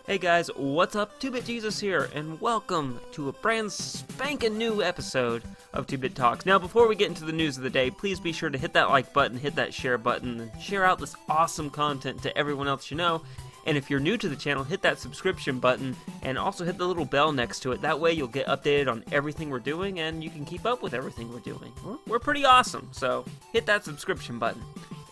Hey guys, what's up? 2-Bit Jesus here, and welcome to a brand spanking new episode of 2-Bit Talks. Now, before we get into the news of the day, please be sure to hit that like button, hit that share button, and share out this awesome content to everyone else you know. And if you're new to the channel, hit that subscription button, and also hit the little bell next to it. That way you'll get updated on everything we're doing, and you can keep up with everything we're doing. We're pretty awesome, so hit that subscription button.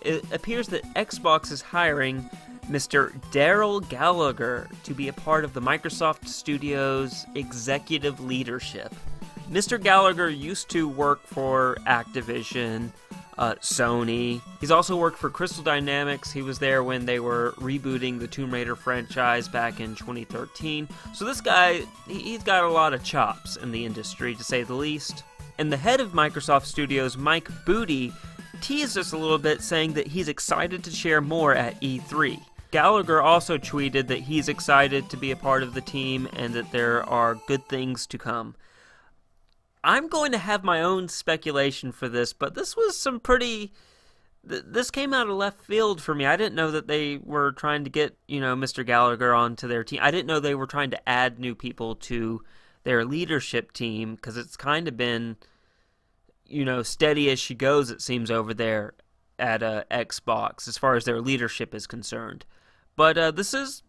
It appears that Xbox is hiring Mr. Darrell Gallagher to be a part of the Microsoft Studios executive leadership. Mr. Gallagher used to work for Activision, Sony. He's also worked for Crystal Dynamics. He was there when they were rebooting the Tomb Raider franchise back in 2013. So this guy, he's got a lot of chops in the industry, to say the least. And the head of Microsoft Studios, Mike Booty, teased us a little bit, saying that he's excited to share more at E3. Gallagher also tweeted that he's excited to be a part of the team and that there are good things to come. I'm going to have my own speculation for this, but this was some pretty... This came out of left field for me. I didn't know that they were trying to get, Mr. Gallagher onto their team. I didn't know they were trying to add new people to their leadership team, because it's kind of been, steady as she goes, it seems, over there at Xbox as far as their leadership is concerned. But this is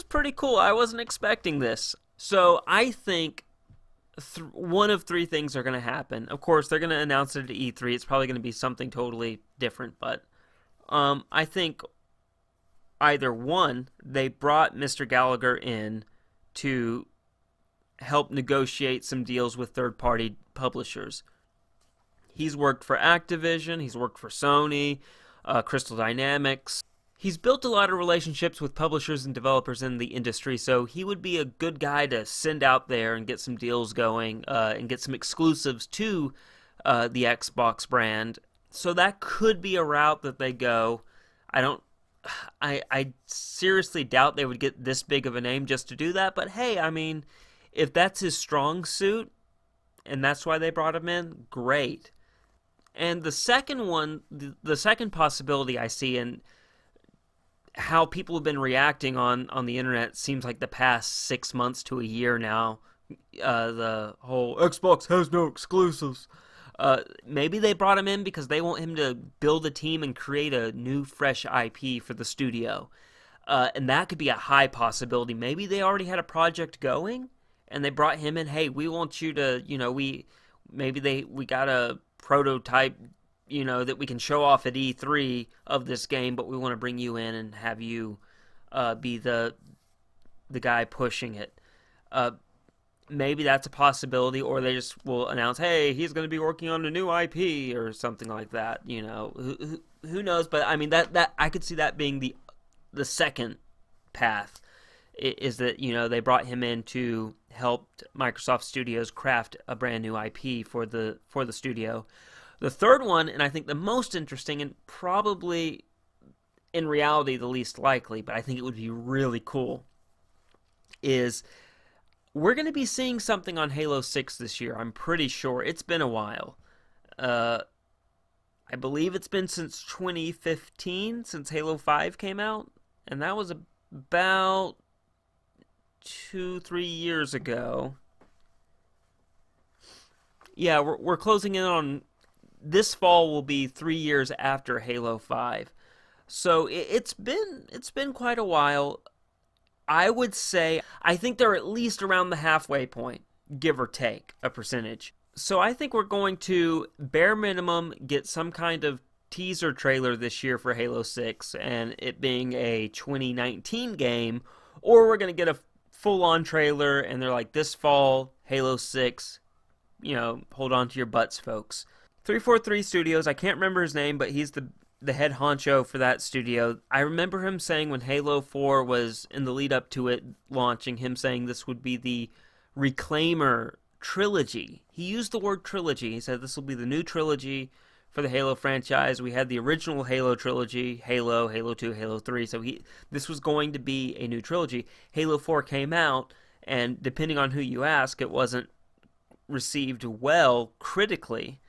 pretty cool. I wasn't expecting this. So I think one of three things are going to happen. Of course, they're going to announce it at E3. It's probably going to be something totally different. But I think either one, they brought Mr. Gallagher in to help negotiate some deals with third-party publishers. He's worked for Activision. He's worked for Sony, Crystal Dynamics. He's built a lot of relationships with publishers and developers in the industry, so he would be a good guy to send out there and get some deals going and get some exclusives to the Xbox brand. So that could be a route that they go. I seriously doubt they would get this big of a name just to do that, but hey, I mean, if that's his strong suit and that's why they brought him in, great. And the second one, the second possibility I see, and how people have been reacting on the internet seems like the past 6 months to a year now, the whole Xbox has no exclusives. Maybe they brought him in because they want him to build a team and create a new, fresh IP for the studio. And that could be a high possibility. Maybe they already had a project going, and they brought him in. Hey, we want you to, we got a prototype, that we can show off at E3 of this game, but we want to bring you in and have you be the guy pushing it. Maybe that's a possibility, or they just will announce, hey, he's going to be working on a new IP or something like that. Who knows? But I mean, that I could see that being the second path, is that they brought him in to help Microsoft Studios craft a brand new IP for the studio. The third one, and I think the most interesting, and probably in reality the least likely, but I think it would be really cool, is we're going to be seeing something on Halo 6 this year. I'm pretty sure. It's been a while. I believe it's been since 2015, since Halo 5 came out, and that was about 2-3 years ago. Yeah, we're closing in on... This fall will be 3 years after Halo 5. So it's been quite a while. I would say, I think they're at least around the halfway point, give or take a percentage. So I think we're going to, bare minimum, get some kind of teaser trailer this year for Halo 6, and it being a 2019 game, or we're going to get a full-on trailer, and they're like, this fall, Halo 6, hold on to your butts, folks. 343 Studios, I can't remember his name, but he's the head honcho for that studio. I remember him saying when Halo 4 was in the lead up to it launching, him saying this would be the Reclaimer trilogy. He used the word trilogy. He said this will be the new trilogy for the Halo franchise. We had the original Halo trilogy, Halo, Halo 2, Halo 3, so this was going to be a new trilogy. Halo 4 came out, and depending on who you ask, it wasn't received well critically.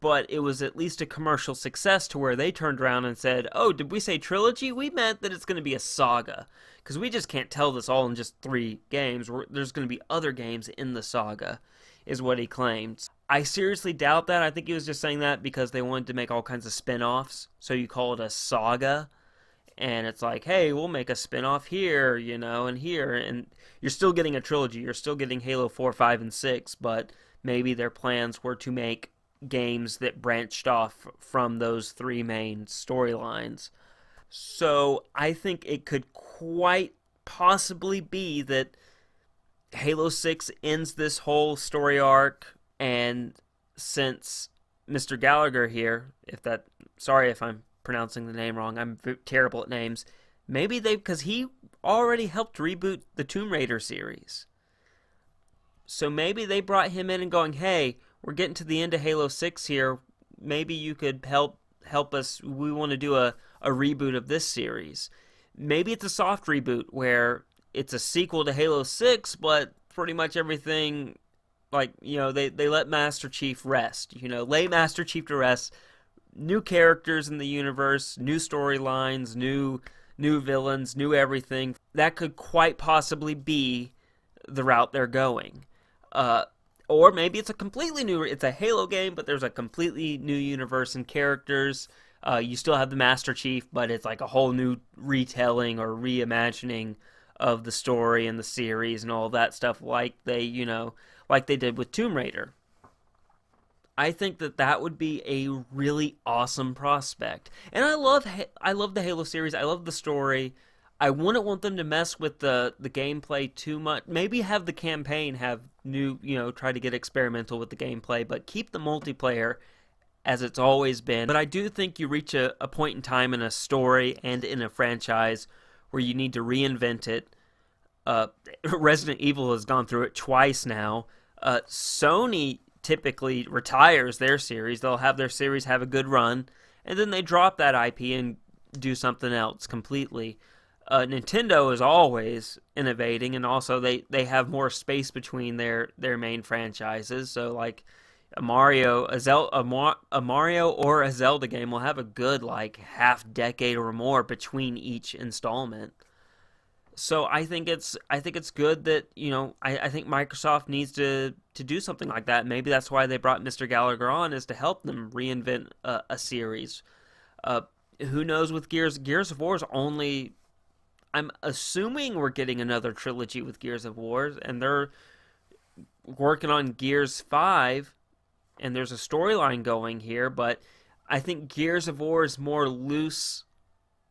but it was at least a commercial success to where they turned around and said, oh, did we say trilogy? We meant that it's going to be a saga, because we just can't tell this all in just 3 games. There's going to be other games in the saga, is what he claimed. I seriously doubt that. I think he was just saying that because they wanted to make all kinds of spin-offs, so you call it a saga, and it's like, hey, we'll make a spin-off here, and here, and you're still getting a trilogy. You're still getting Halo 4, 5, and 6, but maybe their plans were to make games that branched off from those 3 main storylines. So I think it could quite possibly be that Halo 6 ends this whole story arc, and since Mr. Gallagher here, sorry if I'm pronouncing the name wrong, I'm terrible at names, maybe because he already helped reboot the Tomb Raider series. So maybe they brought him in and going, hey, we're getting to the end of Halo 6 here. Maybe you could help us. We want to do a reboot of this series. Maybe it's a soft reboot where it's a sequel to Halo 6, but pretty much everything, they let Master Chief rest. Lay Master Chief to rest. New characters in the universe, new storylines, new villains, new everything. That could quite possibly be the route they're going. Or maybe it's it's a Halo game, but there's a completely new universe and characters. You still have the Master Chief, but it's like a whole new retelling or reimagining of the story and the series and all that stuff, like they did with Tomb Raider. I think that would be a really awesome prospect. And I love the Halo series. I love the story. I wouldn't want them to mess with the gameplay too much. Maybe have the campaign have new, try to get experimental with the gameplay, but keep the multiplayer as it's always been. But I do think you reach a point in time in a story and in a franchise where you need to reinvent it. Resident Evil has gone through it twice now. Sony typically retires their series. They'll have their series have a good run, and then they drop that IP and do something else completely. Nintendo is always innovating, and also they have more space between their main franchises. So like a Mario or a Zelda game will have a good half decade or more between each installment. So I think it's good that I think Microsoft needs to do something like that. Maybe that's why they brought Mr. Gallagher on, is to help them reinvent a series. Who knows with Gears of War is only. I'm assuming we're getting another trilogy with Gears of War, and they're working on Gears 5, and there's a storyline going here, but I think Gears of War is more loose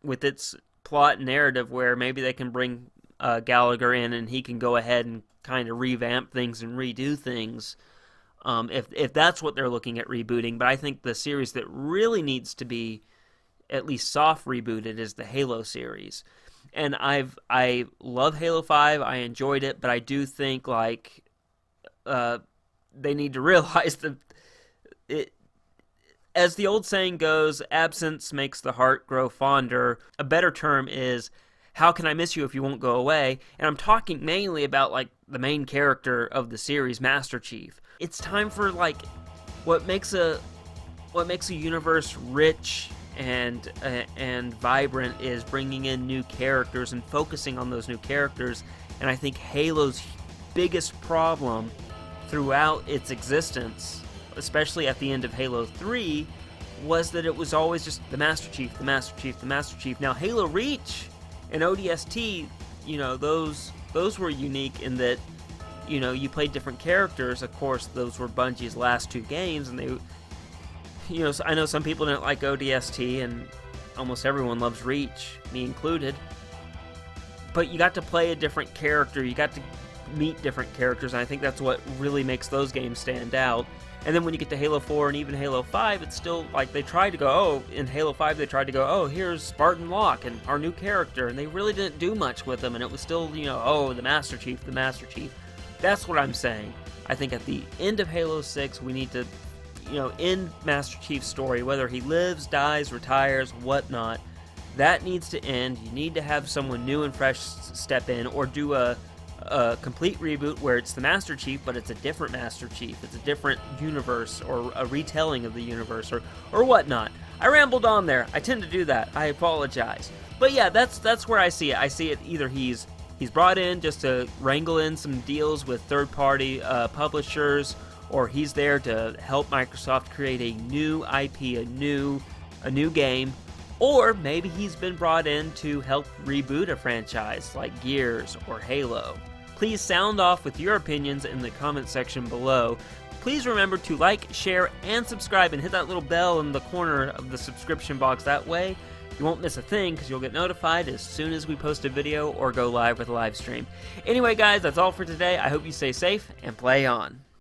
with its plot narrative, where maybe they can bring Gallagher in and he can go ahead and kind of revamp things and redo things, if that's what they're looking at rebooting. But I think the series that really needs to be at least soft rebooted is the Halo series. And I love Halo 5. I enjoyed it, but I do think they need to realize that as the old saying goes, absence makes the heart grow fonder. A better term is, how can I miss you if you won't go away? And I'm talking mainly about the main character of the series, Master Chief. It's time for what makes a universe rich and vibrant is bringing in new characters and focusing on those new characters. And I think Halo's biggest problem throughout its existence, especially at the end of Halo 3, was that it was always just the Master Chief, the Master Chief, the Master Chief. Now Halo Reach and ODST, those were unique in that, you played different characters. Of course, those were Bungie's last 2 games, and they, I know some people didn't like ODST, and almost everyone loves Reach, me included. But you got to play a different character, you got to meet different characters, and I think that's what really makes those games stand out. And then when you get to Halo 4 and even Halo 5, it's still they tried to go, in Halo 5 they tried to go, here's Spartan Locke and our new character, and they really didn't do much with them, and it was still, the Master Chief, the Master Chief. That's what I'm saying. I think at the end of Halo 6, we need to, end Master Chief's story, whether he lives, dies, retires, whatnot. That needs to end. You need to have someone new and fresh step in, or do a a complete reboot where it's the Master Chief, but it's a different Master Chief. It's a different universe, or a retelling of the universe, or whatnot. I rambled on there. I tend to do that. I apologize. But yeah, that's where I see it. I see it either he's brought in just to wrangle in some deals with third-party publishers, or he's there to help Microsoft create a new IP, a new game, or maybe he's been brought in to help reboot a franchise like Gears or Halo. Please sound off with your opinions in the comment section below. Please remember to like, share, and subscribe, and hit that little bell in the corner of the subscription box. That way you won't miss a thing, because you'll get notified as soon as we post a video or go live with a live stream. Anyway, guys, that's all for today. I hope you stay safe and play on.